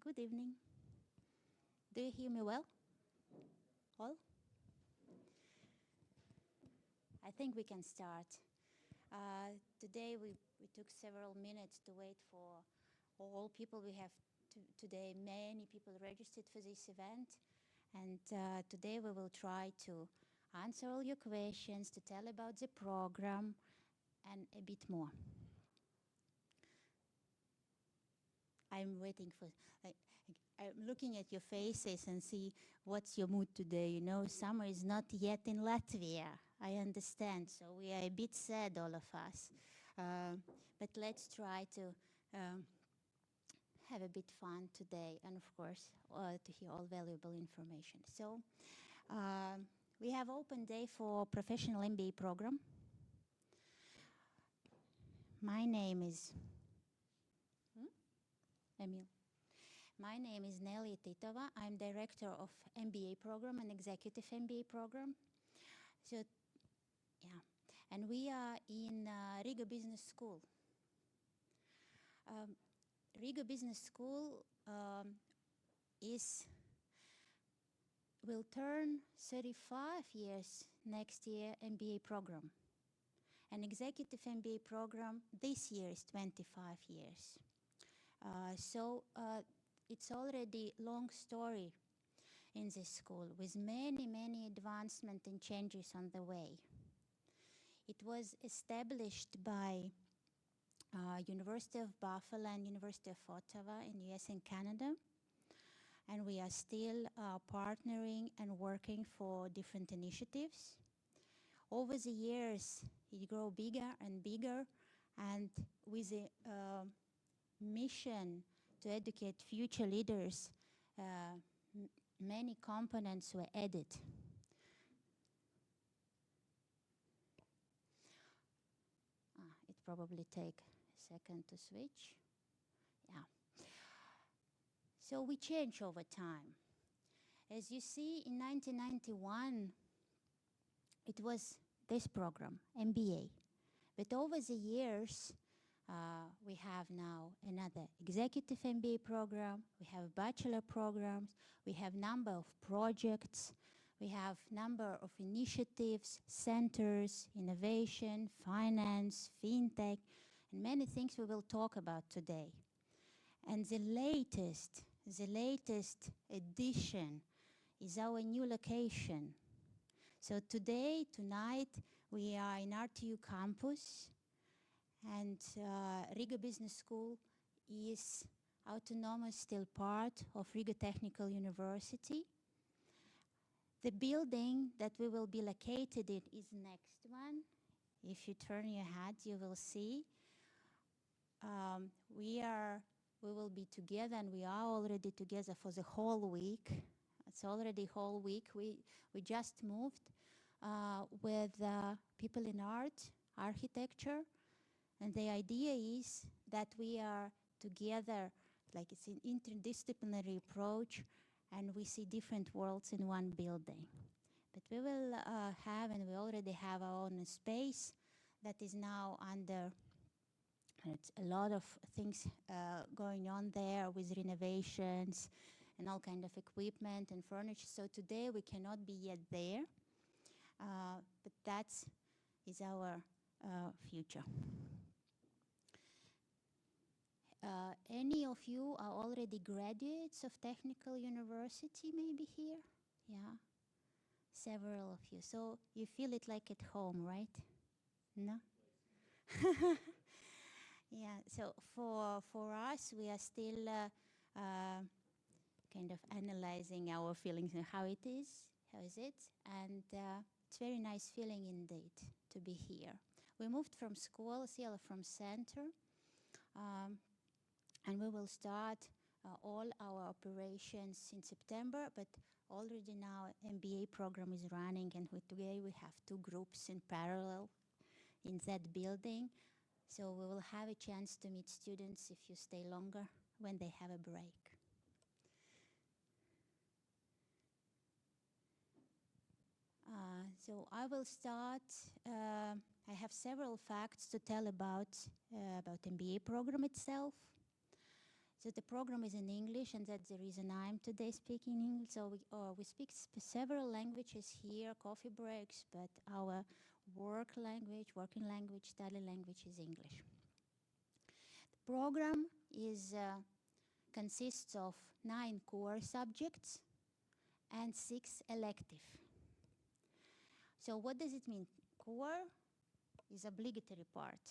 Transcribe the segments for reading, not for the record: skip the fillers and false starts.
Good evening. Do you hear me well? All? I think we can start. Today we took several minutes to wait for all people. We have today many people registered for this event. And today we will try to answer all your questions, to tell about the program, and a bit more. I'm waiting for, I'm looking at your faces and see what's your mood today. You know, summer is not yet in Latvia. I understand, so we are a bit sad, all of us. But let's try to have a bit fun today, and of course, to hear all valuable information. So, we have open day for professional MBA program. My name is Emil. My name is Nelly Titova. I'm director of MBA program and executive MBA program. So, yeah, and we are in Riga Business School. Riga Business School will turn 35 years next year MBA program. An executive MBA program this year is 25 years. So it's already long story in this school with many advancements and changes on the way. It was established by University of Buffalo and University of Ottawa in US and Canada. And we are still partnering and working for different initiatives. Over the years, it grew bigger and bigger, and with a mission to educate future leaders, many components were added. It probably take a second to switch. Yeah. So we change over time. As you see, in 1991, it was this program, MBA. But over the years, we have now another executive MBA program, we have bachelor programs, we have number of projects, we have number of initiatives, centers, innovation, finance, fintech, and many things we will talk about today. And the latest addition is our new location. So tonight, we are in RTU campus, and Riga Business School is autonomous still part of Riga Technical University. The building that we will be located in is next one. If you turn your head, you will see. We will be together, and we are already together for the whole week. It's already whole week. We just moved with people in art, architecture, and the idea is that we are together, like it's an interdisciplinary approach, and we see different worlds in one building. But we will have, and we already have our own space that is now under, it's a lot of things going on there with renovations and all kind of equipment and furniture. So today we cannot be yet there, but that is our future. Any of you are already graduates of Technical University, maybe here? Yeah, several of you. So you feel it like at home, right? No? Yeah, so for us, we are still kind of analyzing our feelings and how it is, how is it? And it's very nice feeling indeed to be here. We moved from school, from center, and we will start all our operations in September, but already now MBA program is running, and today we have 2 groups in parallel in that building. So we will have a chance to meet students if you stay longer when they have a break. So I will start. I have several facts to tell about MBA program itself. So the program is in English, and that's the reason I'm today speaking English. So we speak several languages here, coffee breaks, but our working language, study language is English. The program consists of 9 core subjects and 6 elective. So what does it mean? Core is obligatory part.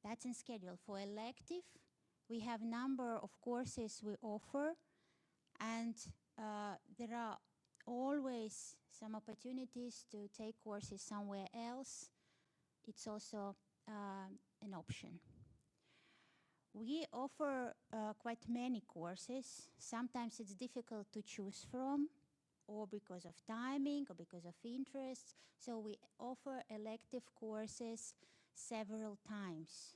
That's in schedule. For elective, we have number of courses we offer, and there are always some opportunities to take courses somewhere else. It's also an option. We offer quite many courses. Sometimes it's difficult to choose from, or because of timing, or because of interests. So we offer elective courses several times,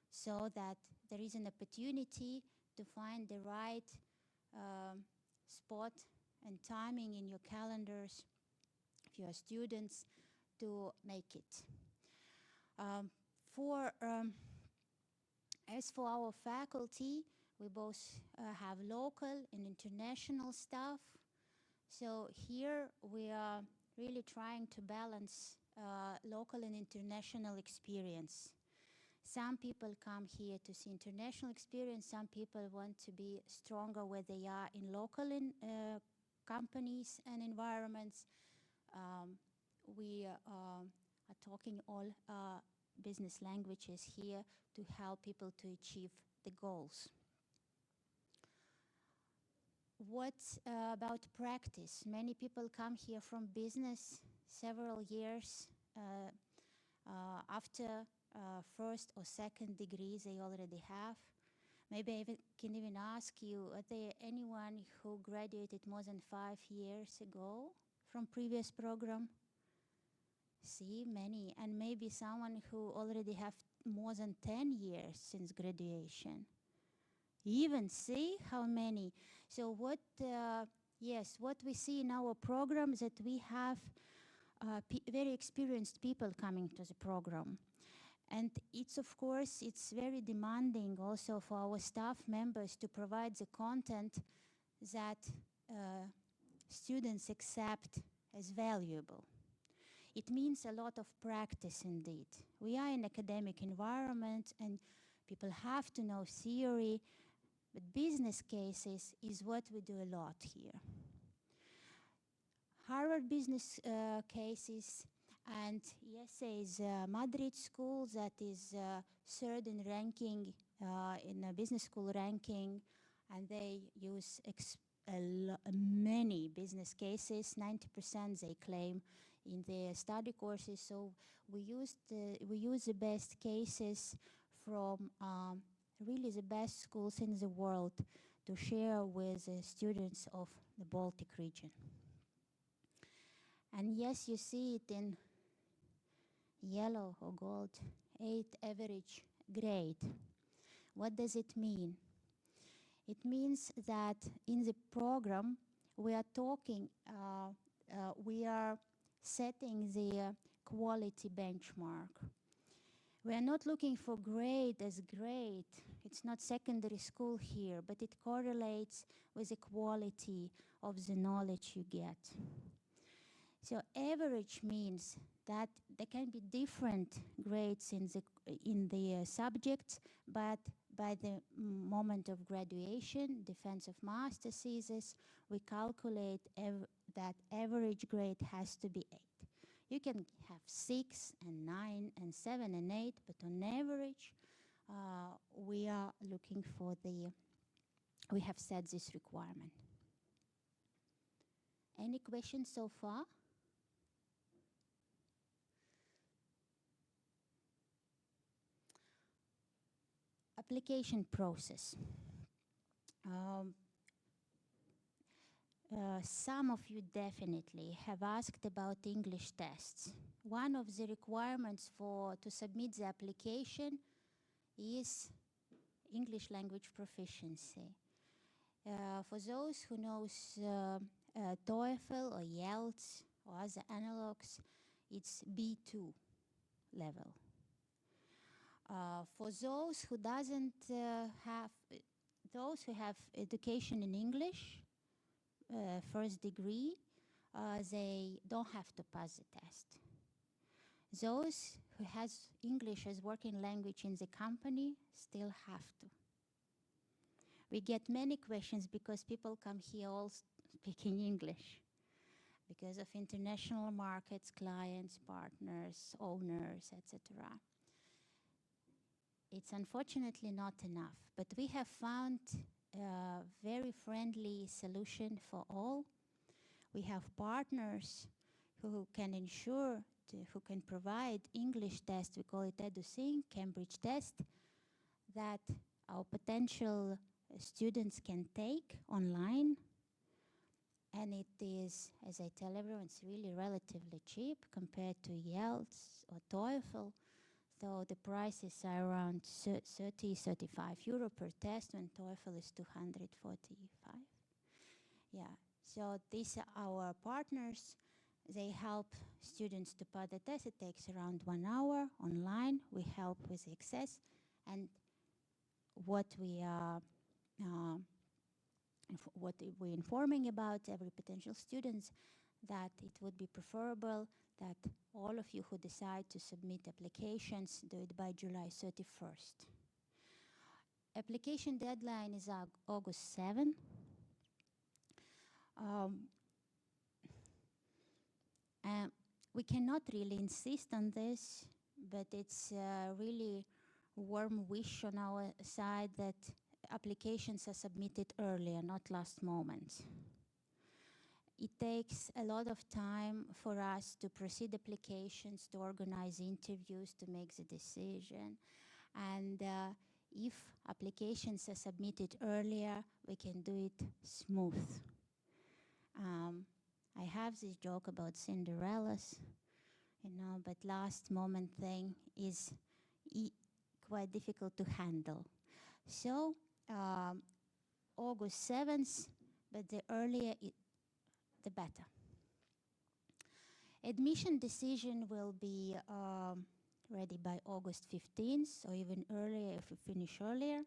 so that there is an opportunity to find the right spot and timing in your calendars if you are students to make it. As for our faculty, we both have local and international staff. So here we are really trying to balance local and international experience. Some people come here to see international experience. Some people want to be stronger where they are in local companies and environments. We are talking all business languages here to help people to achieve the goals. What about practice? Many people come here from business several years after first or second degrees they already have. Maybe I can even ask you, are there anyone who graduated more than 5 years ago from previous program? See, many. And maybe someone who already have more than 10 years since graduation. Even see how many. So what we see in our program is that we have very experienced people coming to the program. And it's, of course, it's very demanding also for our staff members to provide the content that students accept as valuable. It means a lot of practice indeed. We are in academic environment and people have to know theory, but business cases is what we do a lot here. Harvard business cases, and ESA is Madrid school that is third in ranking in a business school ranking, and they use many business cases. 90% they claim in their study courses. So we use the best cases from really the best schools in the world to share with the students of the Baltic region. And yes, you see it in yellow or gold, 8 average grade. What does it mean? It means that in the program we are talking, we are setting the quality benchmark. We are not looking for grade as grade. It's not secondary school here, but it correlates with the quality of the knowledge you get. So average means that there can be different grades in the subjects, but by the moment of graduation, defense of master thesis, we calculate that average grade has to be 8. You can have 6 and 9 and 7 and 8, but on average, we are looking for we have set this requirement. Any questions so far? Application process. Some of you definitely have asked about English tests. One of the requirements to submit the application is English language proficiency. For those who knows TOEFL or IELTS or other analogs, it's B2 level. For those who those who have education in English, first degree, they don't have to pass the test. Those who has English as working language in the company still have to. We get many questions because people come here all speaking English because of international markets, clients, partners, owners, etc. It's unfortunately not enough, but we have found a very friendly solution for all. We have partners who can ensure, who can provide English test, we call it EduSync, Cambridge test, that our potential students can take online. And it is, as I tell everyone, it's really relatively cheap compared to IELTS or TOEFL. So the prices are around 30, 35 euro per test, when TOEFL is 245. Yeah, so these are our partners. They help students to pass the test. It takes around 1 hour online. We help with access. And what we're informing about every potential students, that it would be preferable that all of you who decide to submit applications do it by July 31st. Application deadline is August 7. We cannot really insist on this, but it's really warm wish on our side that applications are submitted earlier, not last moment. It takes a lot of time for us to proceed applications, to organize interviews, to make the decision. And if applications are submitted earlier, we can do it smooth. I have this joke about Cinderellas, but last moment thing is quite difficult to handle. So August 7th, but the earlier the better. Admission decision will be ready by August 15th, or even earlier if we finish earlier.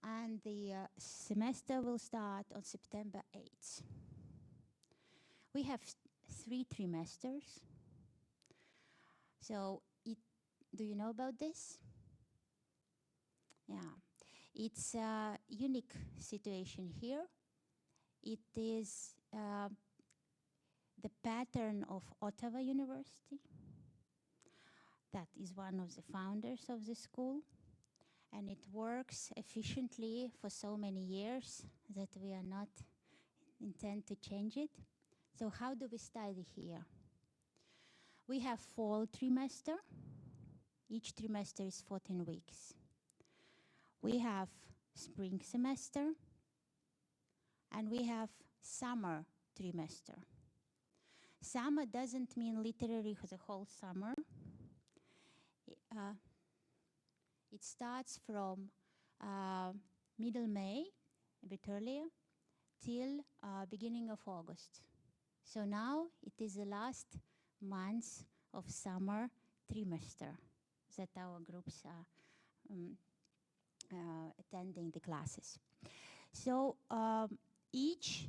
And the semester will start on September 8th. We have 3 trimesters. So do you know about this? Yeah, it's a unique situation here. It is the pattern of Ottawa University. That is one of the founders of the school. And it works efficiently for so many years that we are not intend to change it. So how do we study here? We have fall trimester. Each trimester is 14 weeks. We have spring semester. And we have summer trimester. Summer doesn't mean literally the whole summer. It starts from middle May, a bit earlier, till beginning of August. So now it is the last month of summer trimester that our groups are attending the classes. So each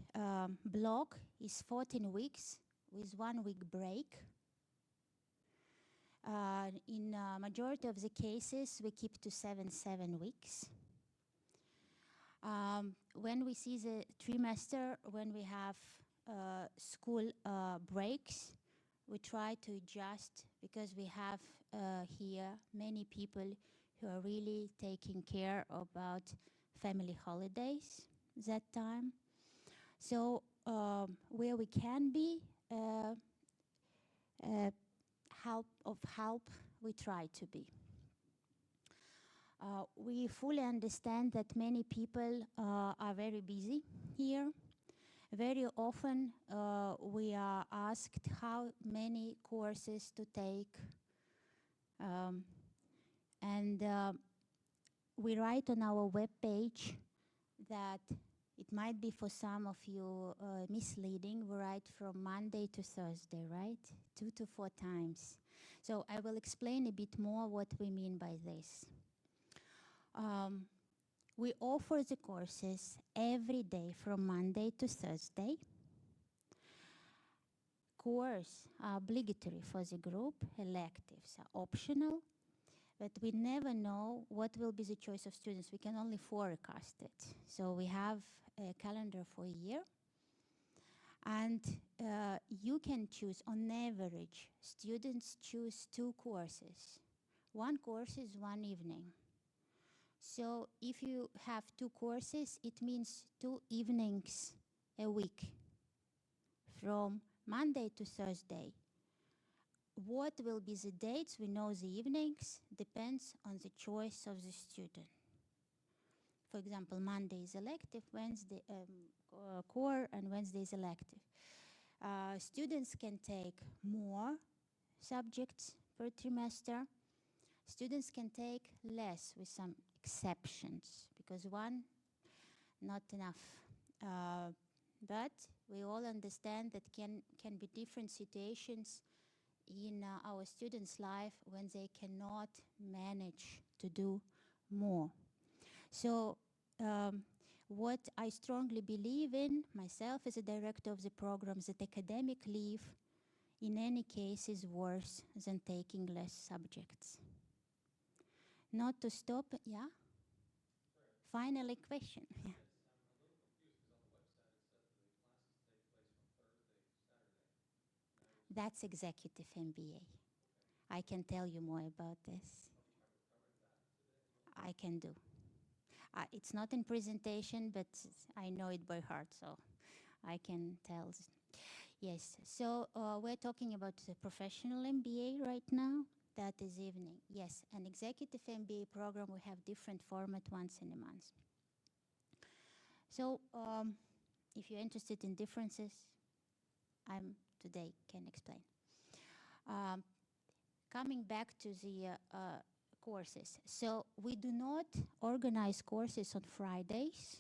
block is 14 weeks with 1 week break. In majority of the cases, we keep to 7 weeks. When we see the trimester, when we have school breaks, we try to adjust because we have here many people who are really taking care about family holidays that time. So where we can be help, we try to be. We fully understand that many people are very busy here. Very often we are asked how many courses to take. And we write on our webpage that it might be for some of you misleading. We write from Monday to Thursday, right? 2 to 4 times. So I will explain a bit more what we mean by this. We offer the courses every day from Monday to Thursday. Courses are obligatory for the group, electives are optional, but we never know what will be the choice of students. We can only forecast it. So we have a calendar for a year, and you can choose, on average, students choose 2 courses. One course is 1 evening. So if you have 2 courses, it means 2 evenings a week from Monday to Thursday. What will be the dates? We know the evenings depends on the choice of the student. For example, Monday is elective, Wednesday core, and Wednesday is elective. Students can take more subjects per trimester. Students can take less with some exceptions, because one, not enough. But we all understand that can be different situations in our students' life when they cannot manage to do more. So what I strongly believe in, myself as a director of the programs, that academic leave in any case is worse than taking less subjects. Not to stop, yeah? Finally, question. Yeah. That's executive MBA. I can tell you more about this. I can do. It's not in presentation, but I know it by heart, so I can tell. Yes, so we're talking about the professional MBA right now. That is evening. Yes, an executive MBA program, we have different format once in a month. So if you're interested in differences, I'm today can explain. Coming back to the courses. So we do not organize courses on Fridays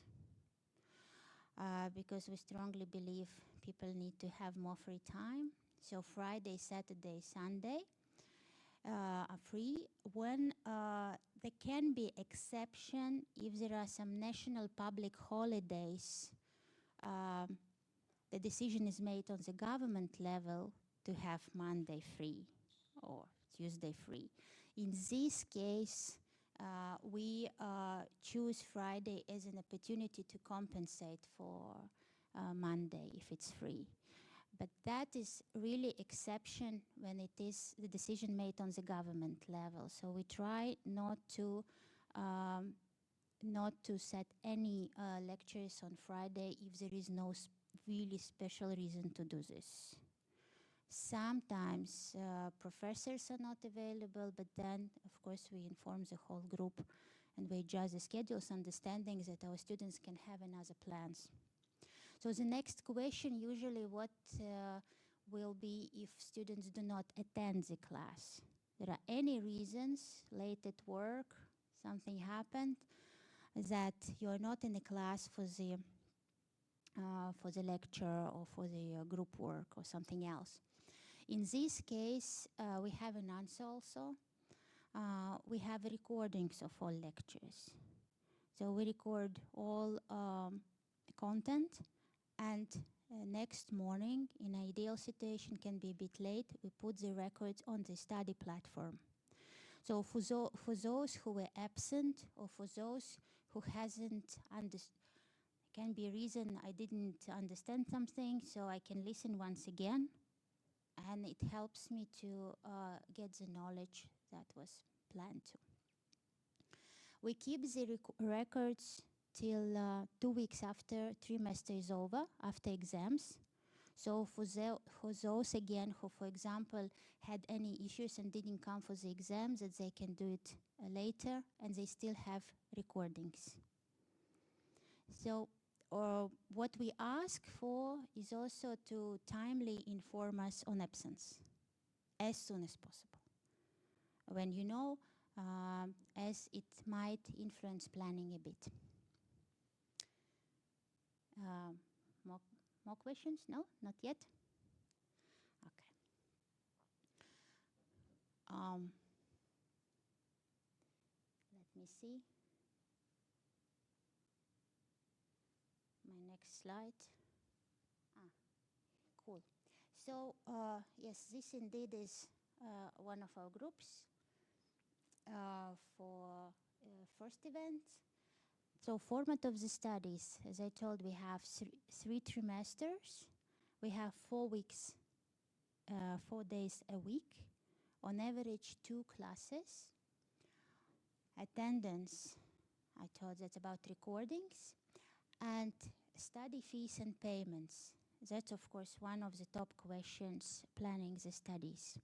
because we strongly believe people need to have more free time. So Friday, Saturday, Sunday are free. When there can be exception if there are some national public holidays, the decision is made on the government level to have Monday free or Tuesday free. In this case, we choose Friday as an opportunity to compensate for Monday if it's free. But that is really exception when it is the decision made on the government level. So we try not to set any lectures on Friday if there is no really special reason to do this. Sometimes professors are not available, but then, of course, we inform the whole group and we adjust the schedules, understanding that our students can have another plans. So the next question, usually what will be if students do not attend the class. There are any reasons, late at work, something happened, that you're not in the class for the lecture or for the group work or something else. In this case, we have an answer also. We have recordings of all lectures. So we record all content, and next morning, in an ideal situation, can be a bit late, we put the records on the study platform. So for those who were absent or for those who hasn't understood, can be a reason I didn't understand something, so I can listen once again, and it helps me to get the knowledge that was planned to. We keep the records till 2 weeks after trimester is over, after exams. So for those again who, for example, had any issues and didn't come for the exams, that they can do it later, and they still have recordings. So what we ask for is also to timely inform us on absence as soon as possible, when you know, as it might influence planning a bit. More questions? No, not yet? Okay. Let me see. Next slide. Ah, cool. So, yes, this indeed is one of our groups for first event. So, format of the studies, as I told, we have three trimesters. We have 4 weeks, 4 days a week, on average 2 classes. Attendance, I told that's about recordings, and study fees and payments. That's, of course, one of the top questions planning the studies.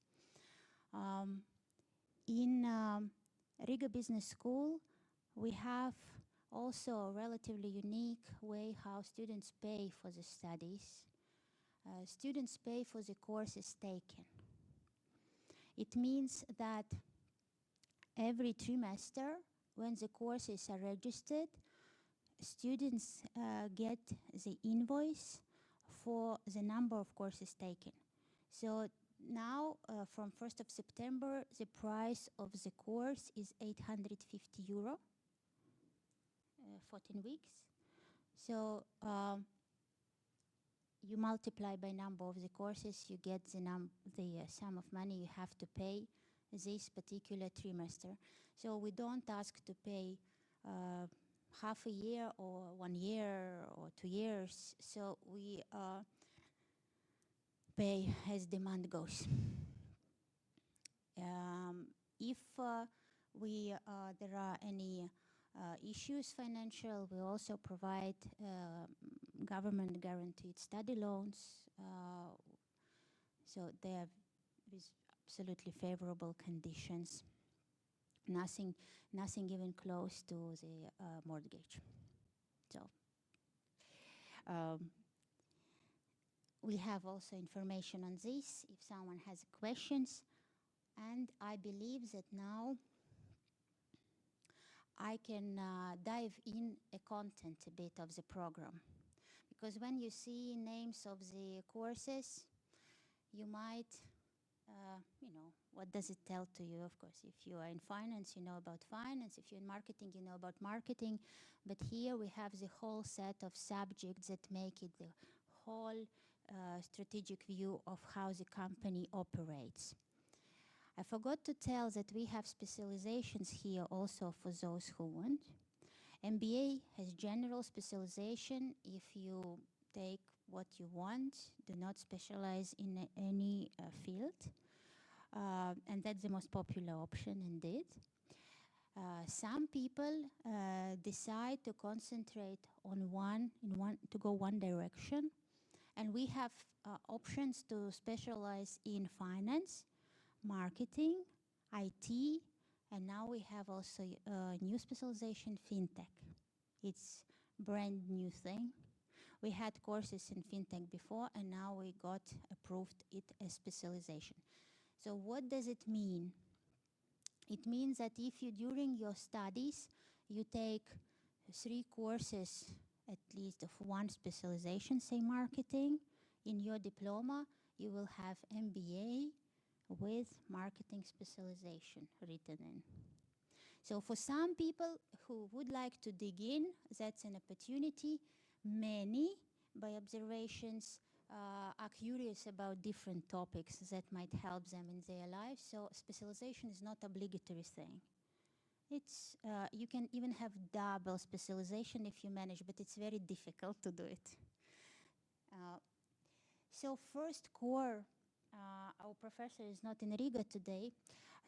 In Riga Business School, we have also a relatively unique way how students pay for the studies. Students pay for the courses taken. It means that every trimester, when the courses are registered, students get the invoice for the number of courses taken. So now, from 1st of September, the price of the course is €850, 14 weeks. So you multiply by number of the courses, you get the sum of money you have to pay this particular trimester. So we don't ask to pay half a year or 1 year or 2 years. So we pay as demand goes. If there are any issues financial, we also provide government guaranteed study loans. So they are with absolutely favorable conditions. Nothing even close to the mortgage. So we have also information on this if someone has questions. And I believe that now I can dive in a content a bit of the program. Because when you see names of the courses, you might, what does it tell to you? Of course, if you are in finance, you know about finance. If you're in marketing, you know about marketing. But here we have the whole set of subjects that make it the whole strategic view of how the company operates. I forgot to tell that we have specializations here also for those who want. MBA has general specialization. If you take what you want, do not specialize in any field. And that's the most popular option indeed. Some people decide to concentrate on to go one direction. And we have options to specialize in finance, marketing, IT, and now we have also a new specialization, fintech. It's brand new thing. We had courses in fintech before, and now we got approved it as specialization. So what does it mean? It means that if you, during your studies, you take 3 courses, at least of one specialization, say marketing, in your diploma, you will have MBA with marketing specialization written in. So for some people who would like to dig in, that's an opportunity. Many, by observations, are curious about different topics that might help them in their life. So specialization is not obligatory thing. It's you can even have double specialization if you manage, but it's very difficult to do it. So first core, our professor is not in Riga today,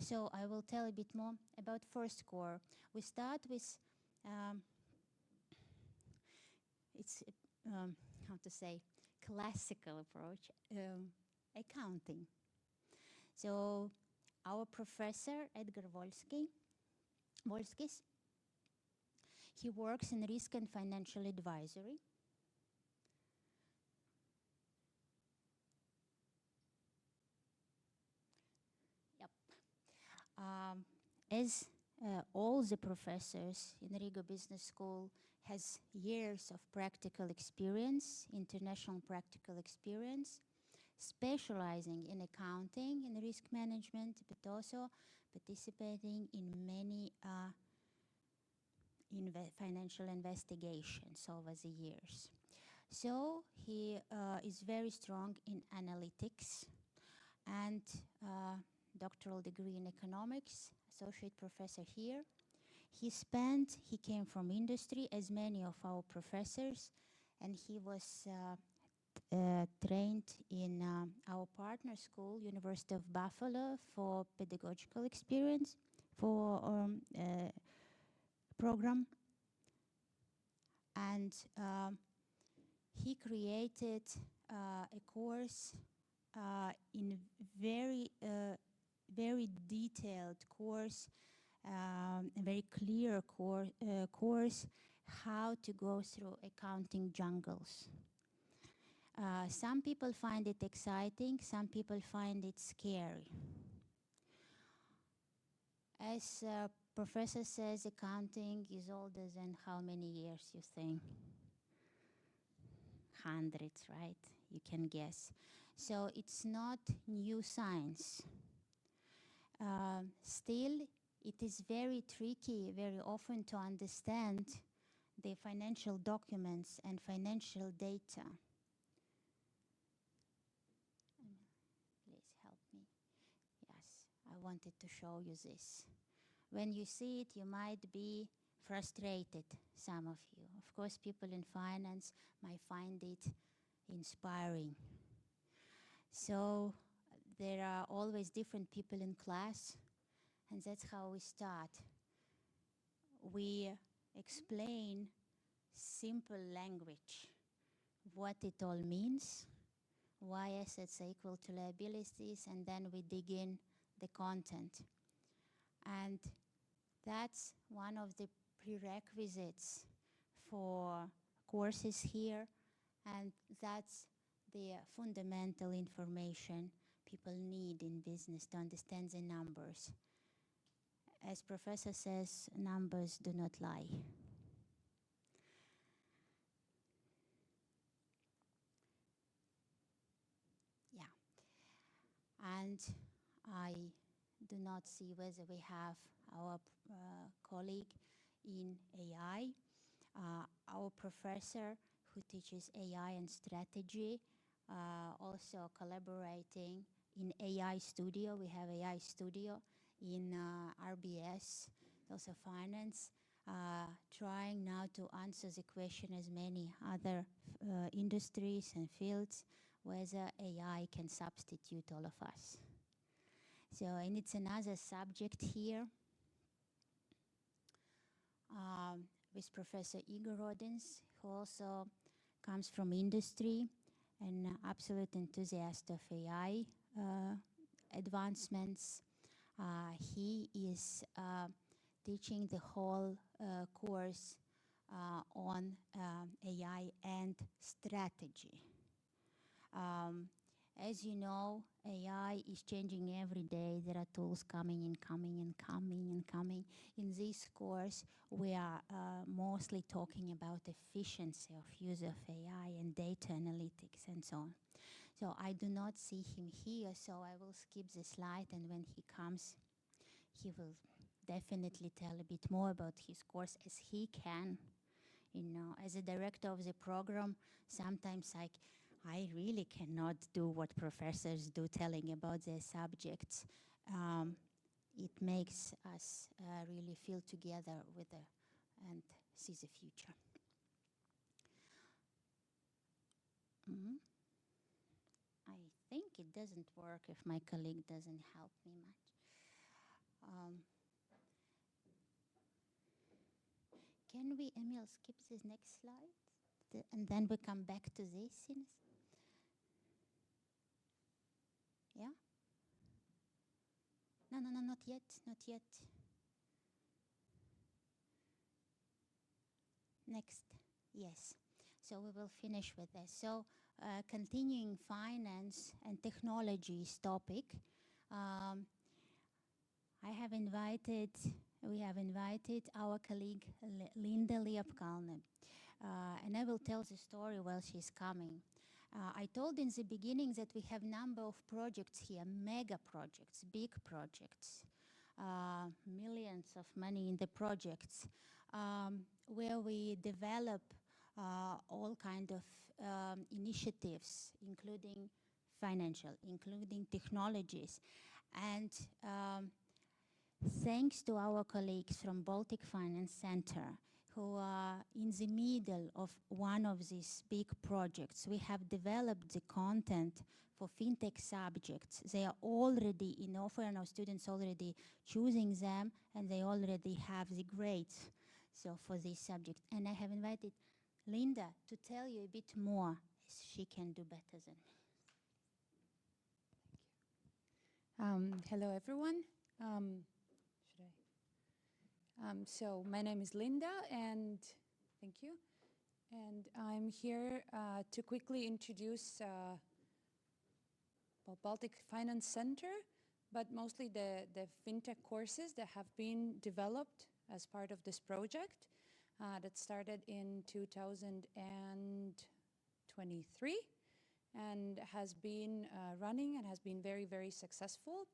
so I will tell a bit more about first core. We start with, it's, how to say, classical approach, accounting. So our professor, Edgar Volskis, he works in risk and financial advisory. As all the professors in Riga Business School has years of practical experience, international practical experience, specializing in accounting and risk management, but also participating in many financial investigations over the years. So he is very strong in analytics and doctoral degree in economics, associate professor here. He came from industry as many of our professors, and he was trained in our partner school, University of Buffalo, for pedagogical experience, for program. And he created a course in very detailed course, a very clear course, how to go through accounting jungles. Some people find it exciting, some people find it scary. As professor says, accounting is older than how many years you think? Hundreds, right? You can guess. So it's not new science. Still, it is very tricky very often to understand the financial documents and financial data. Please help me. Yes, I wanted to show you this. When you see it, you might be frustrated, some of you. Of course, people in finance might find it inspiring. So there are always different people in class, and that's how we start. We explain simple language, what it all means, why assets are equal to liabilities, and then we dig in the content. And that's one of the prerequisites for courses here, and that's the fundamental information people need in business to understand the numbers. As professor says, numbers do not lie. Yeah. And I do not see whether we have our colleague in AI. Our professor who teaches AI and strategy, also collaborating in AI studio. We have AI studio in RBS, also finance, trying now to answer the question as many other industries and fields, whether AI can substitute all of us. So, and it's another subject here with Professor Igor Rodins, who also comes from industry and absolute enthusiast of AI advancements. He is teaching the whole course on AI and strategy. As you know, AI is changing every day. There are tools coming and coming and coming and coming. In this course, we are mostly talking about efficiency of use of AI and data analytics and so on. So I do not see him here, so I will skip the slide, and when he comes, he will definitely tell a bit more about his course as he can. You know, as a director of the program, sometimes I really cannot do what professors do, telling about their subjects. It makes us really feel together with and see the future. I think it doesn't work if my colleague doesn't help me much. Can we, Emil, skip this next slide? And then we come back to this? Yeah? No, not yet, not yet. Next, yes. So we will finish with this. So continuing finance and technologies topic, we have invited our colleague Linda Liapkalne. And I will tell the story while she's coming. I told in the beginning that we have number of projects here, mega projects, big projects, millions of money in the projects, where we develop all kind of initiatives, including financial, including technologies. And thanks to our colleagues from Baltic Finance Center, who are in the middle of one of these big projects, we have developed the content for fintech subjects. They are already in offer, and our students already choosing them, and they already have the grades so for this subject. And I have invited Linda to tell you a bit more, as she can do better than me. Hello, everyone. So my name is Linda, and thank you. And I'm here to quickly introduce Baltic Finance Center, but mostly the fintech courses that have been developed as part of this project that started in 2023 and has been running and has been very, very successful.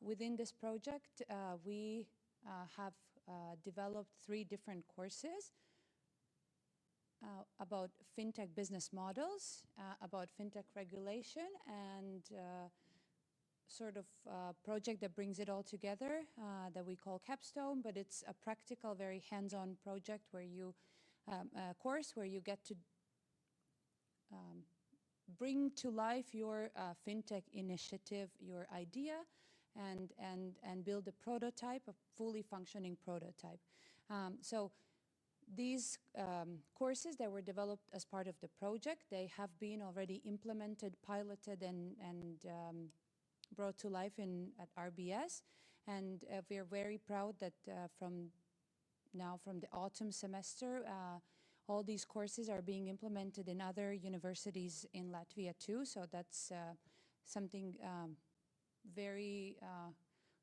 Within this project, we have developed 3 different courses about fintech business models, about fintech regulation, and sort of project that brings it all together that we call Capstone, but it's a practical, very hands-on project where you, course where you get to bring to life your fintech initiative, your idea, and build a prototype, a fully functioning prototype. So these courses that were developed as part of the project, they have been already implemented, piloted, and brought to life at RBS. And we are very proud that from the autumn semester, all these courses are being implemented in other universities in Latvia too. So that's something very,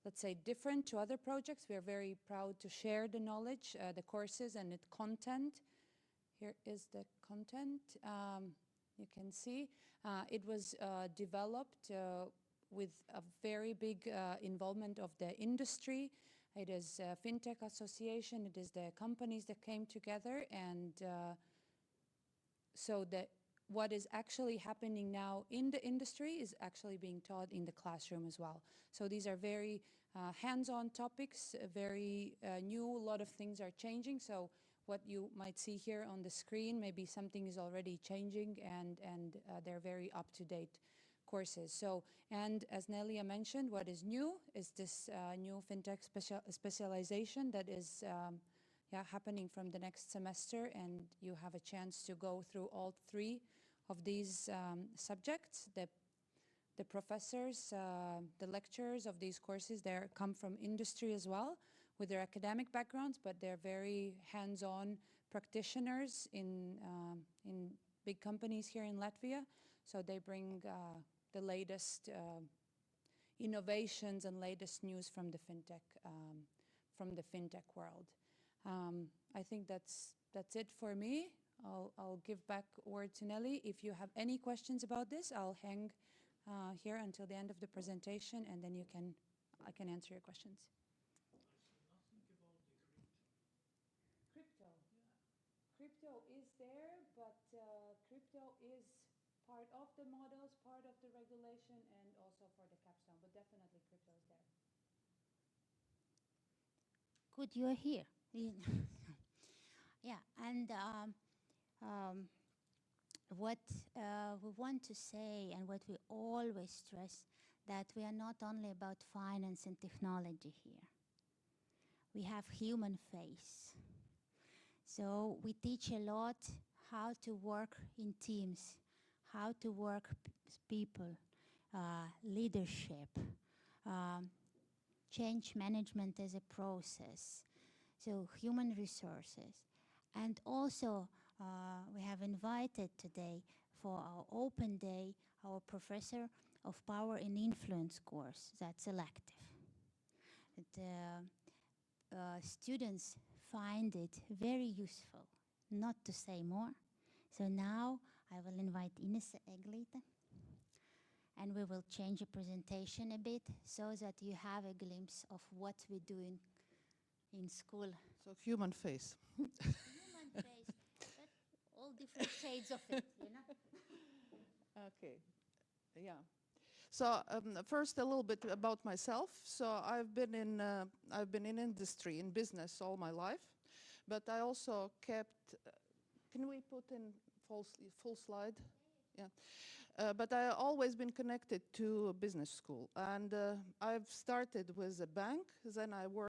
let's say, different to other projects. We are very proud to share the knowledge, the courses and the content. Here is the content. You can see it was developed with a very big involvement of the industry. It is FinTech Association, it is the companies that came together, and so that what is actually happening now in the industry is actually being taught in the classroom as well. So these are very hands-on topics, very new, a lot of things are changing. So what you might see here on the screen, maybe something is already changing, and they're very up-to-date courses. So, and as Nelia mentioned, what is new is this new fintech specialization that is happening from the next semester, and you have a chance to go through all 3 of these subjects. The professors, the lecturers of these courses, they come from industry as well with their academic backgrounds, but they're very hands-on practitioners in big companies here in Latvia. So they bring the latest innovations and latest news from the fintech world. I think that's it for me. I'll give back word to Nelly. If you have any questions about this, I'll hang here until the end of the presentation, and then I can answer your questions. Crypto. Crypto is there, but crypto is part of the models, part of the regulation, and also for the capstone, but definitely crypto is there. Good, you're here. Yeah, and what we want to say, and what we always stress, that we are not only about finance and technology here. We have human face. So we teach a lot how to work in teams, how to work with people, leadership, change management as a process, so human resources. And also we have invited today for our open day our professor of power and influence course, that's elective. Students find it very useful, not to say more. So now I will invite Ines Eglita, and we will change the presentation a bit so that you have a glimpse of what we do in school. So human face. Human face, but different shades of it, you know. Okay, yeah. So first, a little bit about myself. So I've been in industry, in business all my life, but I also kept. Can we put in full slide? Yeah. But I always been connected to a business school, and I've started with a bank. Then I worked